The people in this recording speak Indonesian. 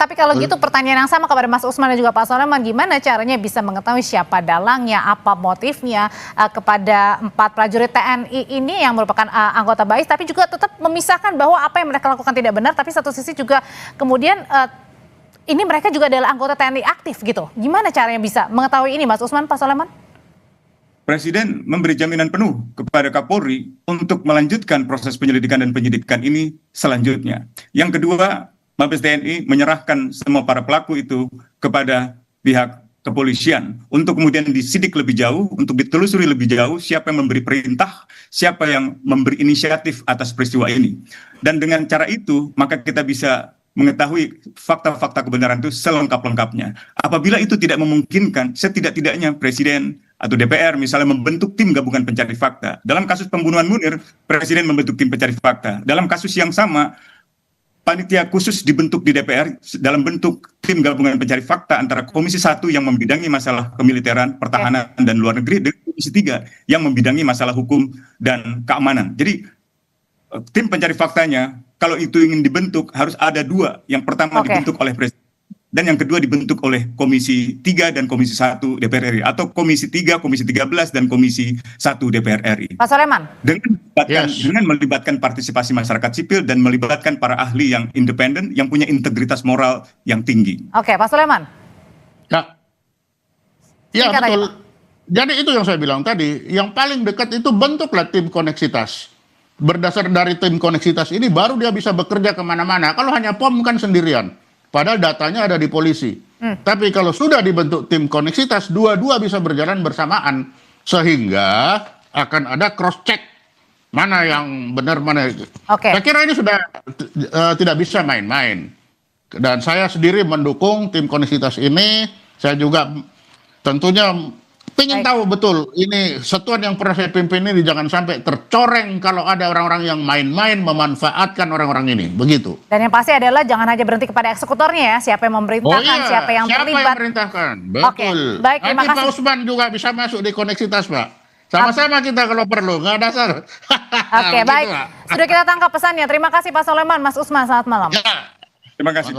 Tapi kalau gitu pertanyaan yang sama kepada Mas Usman dan juga Pak Soleman, gimana caranya bisa mengetahui siapa dalangnya, apa motifnya kepada 4 prajurit TNI ini yang merupakan anggota BAIS, tapi juga tetap memisahkan bahwa apa yang mereka lakukan tidak benar, tapi satu sisi juga kemudian ini mereka juga adalah anggota TNI aktif gitu. Gimana caranya bisa mengetahui ini, Mas Usman, Pak Soleman? Presiden memberi jaminan penuh kepada Kapolri untuk melanjutkan proses penyelidikan dan penyidikan ini selanjutnya. Yang kedua, Mabes TNI menyerahkan semua para pelaku itu kepada pihak kepolisian untuk kemudian disidik lebih jauh, untuk ditelusuri lebih jauh siapa yang memberi perintah, siapa yang memberi inisiatif atas peristiwa ini. Dan dengan cara itu, maka kita bisa mengetahui fakta-fakta kebenaran itu selengkap-lengkapnya. Apabila itu tidak memungkinkan, setidak-tidaknya Presiden atau DPR misalnya membentuk tim gabungan pencari fakta. Dalam kasus pembunuhan Munir, Presiden membentuk tim pencari fakta. Dalam kasus yang sama, panitia khusus dibentuk di DPR dalam bentuk tim gabungan pencari fakta antara Komisi 1 yang membidangi masalah kemiliteran, pertahanan, dan luar negeri, dengan Komisi 3 yang membidangi masalah hukum dan keamanan. Jadi tim pencari faktanya, kalau itu ingin dibentuk, harus ada 2. Yang pertama dibentuk oleh Presiden, dan yang kedua dibentuk oleh Komisi 3 dan Komisi 1 DPR RI, atau Komisi 3, Komisi 13, dan Komisi 1 DPR RI. Pak Soleman? Dengan melibatkan partisipasi masyarakat sipil dan melibatkan para ahli yang independen, yang punya integritas moral yang tinggi. Oke, Pak Soleman? Ya betul. Jadi itu yang saya bilang tadi, yang paling dekat itu bentuklah tim koneksitas. Berdasar dari tim koneksitas ini baru dia bisa bekerja kemana-mana. Kalau hanya POM kan sendirian. Padahal datanya ada di polisi. Tapi kalau sudah dibentuk tim koneksitas, dua-dua bisa berjalan bersamaan. Sehingga akan ada cross check. Mana yang benar, mana itu. Saya kira ini sudah tidak bisa main-main. Dan saya sendiri mendukung tim koneksitas ini. Saya juga tentunya ingin tahu betul ini satuan yang pernah saya pimpin ini jangan sampai tercoreng kalau ada orang-orang yang main-main memanfaatkan orang-orang ini, begitu. Dan yang pasti adalah jangan hanya berhenti kepada eksekutornya ya, siapa yang memerintahkan, siapa yang terlibat. Siapa yang memerintahkan, betul. Baik, terima kasih. Pak Usman juga bisa masuk di koneksitas, Pak. Sama-sama kita kalau perlu, nggak dasar. Baik. Sudah kita tangkap pesannya. Terima kasih Pak Soleman, Mas Usman, selamat malam. Terima kasih.